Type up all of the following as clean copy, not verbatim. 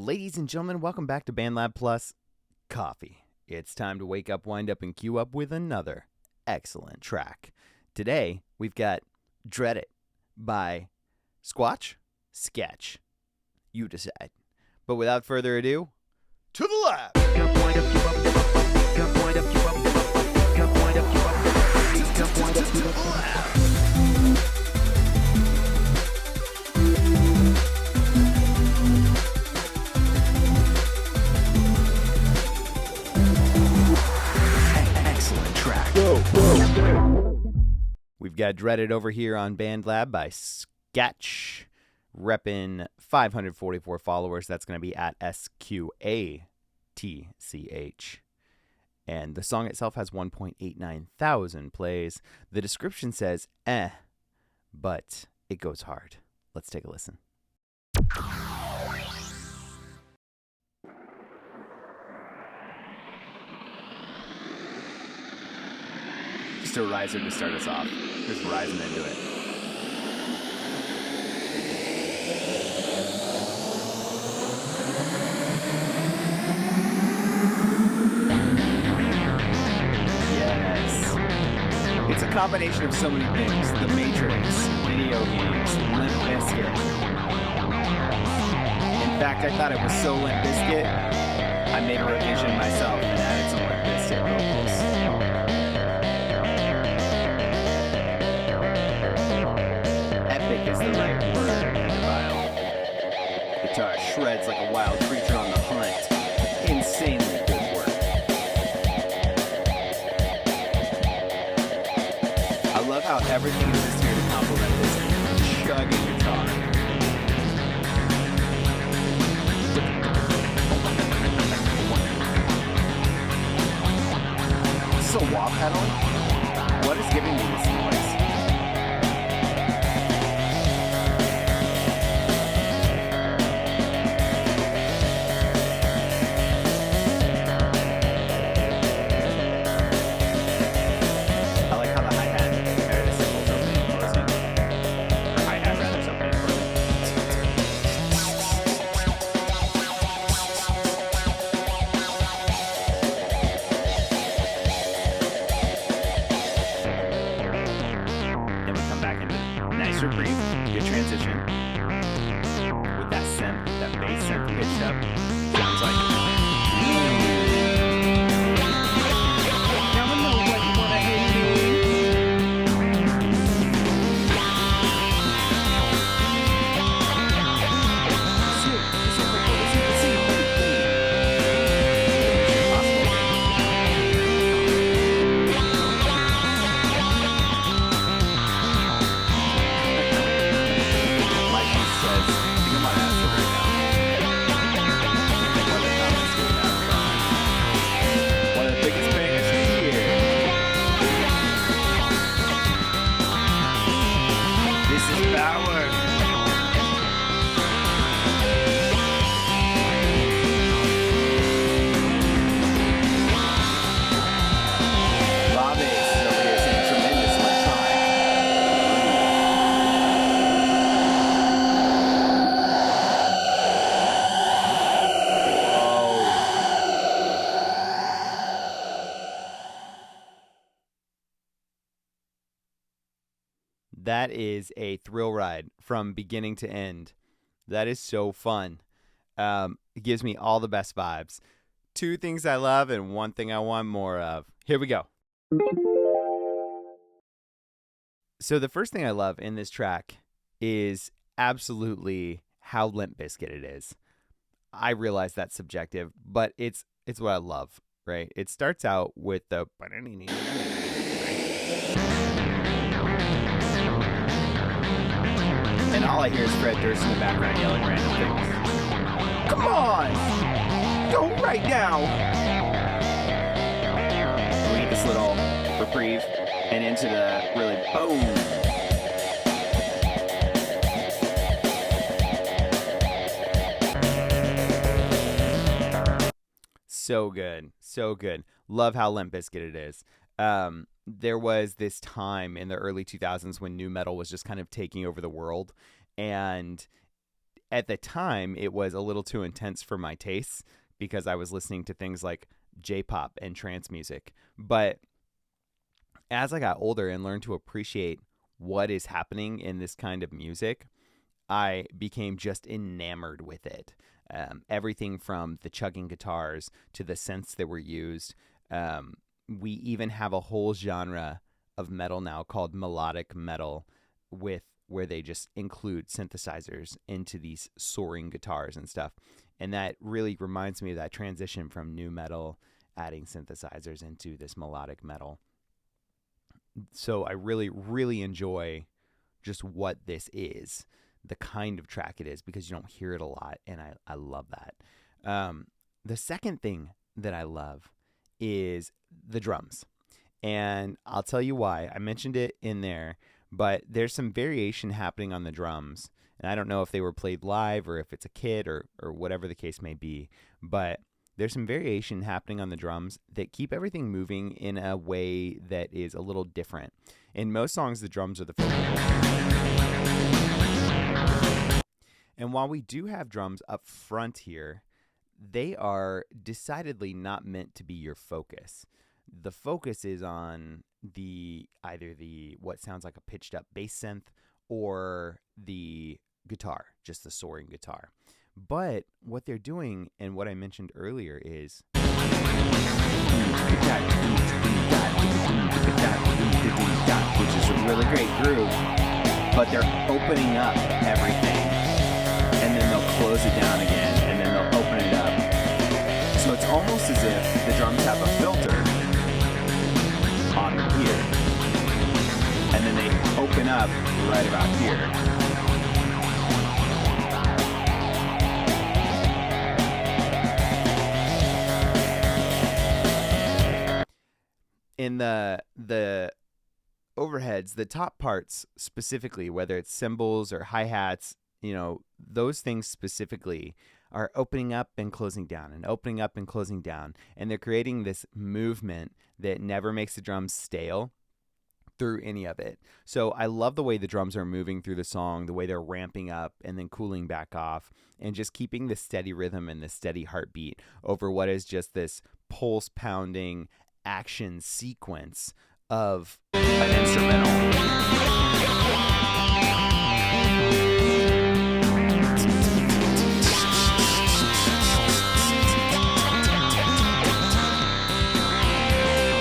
Ladies and gentlemen, welcome back to BANDLAB Plus Coffee. It's time to wake up, wind up, and queue up with another excellent track. Today, we've got Dreadit by Sqatch, Sqatch. You decide. But without further ado, to the lab! We've got Dreadit over here on BANDLAB by Sqatch, repping 544 followers. That's going to be at Sqatch. And the song itself has 1.89 thousand plays. The description says, but it goes hard. Let's take a listen. Just a riser to start us off. Just rising into it. Yes. It's a combination of so many things. The Matrix, video games, Limp Bizkit. In fact, I thought it was so Limp Bizkit, I made a revision myself and added some Limp Bizkit vocals. Is the right word in the vial. Guitar shreds like a wild creature on the hunt. Insanely good work. I love how everything is just here to complement this chugging guitar. So wah pedaling? What is giving me this noise? Brief, good transition with that synth, that bass synth pitched up. Sounds like now I know what you wanna hear. That is a thrill ride from beginning to end. That is so fun. It gives me all the best vibes. Two things I love and one thing I want more of. Here we go. So the first thing I love in this track is absolutely how Limp Bizkit it is. I realize that's subjective, but it's what I love, right? It starts out with the and all I hear is Fred Durst in the background yelling random things. Come on! Don't right now! We get this little reprieve and into the really boom. So good. So good. Love how Limp Bizkit it is. There was this time in the early 2000s when nu metal was just kind of taking over the world, and At the time, it was a little too intense for my tastes because I was listening to things like J-pop and trance music. But as I got older and learned to appreciate what is happening in this kind of music, I became just enamored with it. Everything from the chugging guitars to the synths that were used. We even have a whole genre of metal now called melodic metal, where they just include synthesizers into these soaring guitars and stuff. And that really reminds me of that transition from nu metal, adding synthesizers into this melodic metal. So I really, really enjoy just what this is, the kind of track it is, because you don't hear it a lot, and I love that. The second thing that I love is the drums. And I'll tell you why. I mentioned it in there, but there's some variation happening on the drums. And I don't know if they were played live or if it's a kit or whatever the case may be. But there's some variation happening on the drums that keep everything moving in a way that is a little different. In most songs, the drums are the focus. And while we do have drums up front here, they are decidedly not meant to be your focus. The focus is on either the what sounds like a pitched up bass synth or the guitar, just the soaring guitar. But what they're doing, and what I mentioned earlier, is which is a really great groove, but they're opening up everything, and then they'll close it down again, and then they'll open it up. So it's almost as if the drums have a filter on them here, and then they open up right about here. In the overheads, the top parts specifically, whether it's cymbals or hi-hats, those things specifically are opening up and closing down and opening up and closing down. And they're creating this movement that never makes the drums stale through any of it. So I love the way the drums are moving through the song, the way they're ramping up and then cooling back off, and just keeping the steady rhythm and the steady heartbeat over what is just this pulse pounding action sequence of an instrumental.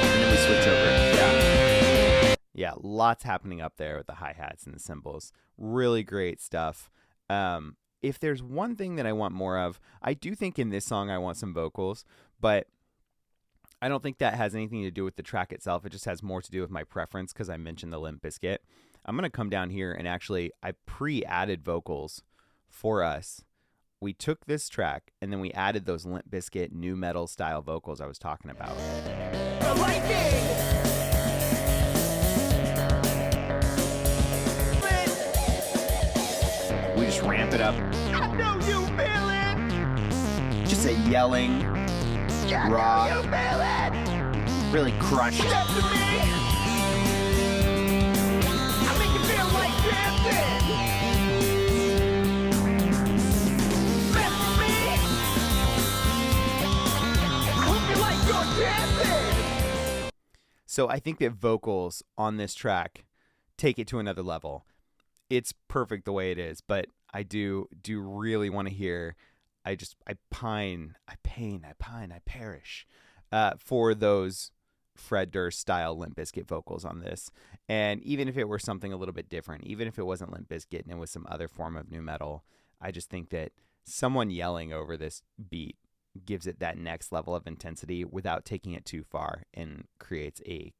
And then we switch over. Yeah, lots happening up there with the hi-hats and the cymbals. Really great stuff. If there's one thing that I want more of, I do think in this song I want some vocals, but I don't think that has anything to do with the track itself. It just has more to do with my preference because I mentioned the Limp Bizkit. I'm going to come down here and actually I pre-added vocals for us. We took this track and then we added those Limp Bizkit nu metal style vocals I was talking about. We just ramp it up. I know you feel it. Just a yelling, raw, really crushed. So I think that vocals on this track take it to another level. It's perfect the way it is, but I do really want to hear. I perish for those Fred Durst style Limp Bizkit vocals on this. And even if it were something a little bit different, even if it wasn't Limp Bizkit and it was some other form of nu metal, I just think that someone yelling over this beat gives it that next level of intensity without taking it too far and creates a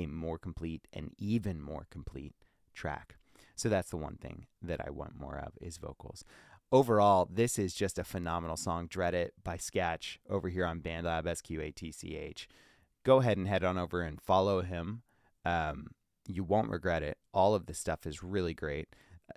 more complete and even more complete track. So that's the one thing that I want more of is vocals. Overall, this is just a phenomenal song, Dreadit by Sqatch over here on BANDLAB, Sqatch. Go ahead and head on over and follow him. You won't regret it. All of this stuff is really great.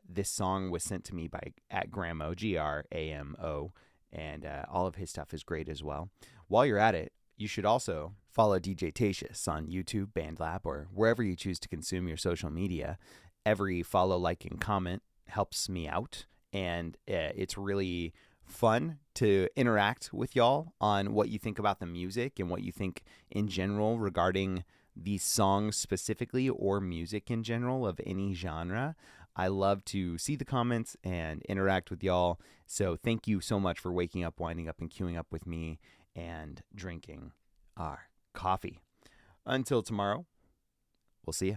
This song was sent to me by @Gramo, Gramo, and all of his stuff is great as well. While you're at it, you should also follow DJTatious on YouTube, BANDLAB, or wherever you choose to consume your social media. Every follow, like, and comment helps me out and it's really fun to interact with y'all on what you think about the music and what you think in general regarding these songs specifically, or music in general of any genre. I love to see the comments and interact with y'all. So thank you so much for waking up, winding up, and queuing up with me and drinking our coffee. Until tomorrow, we'll see ya.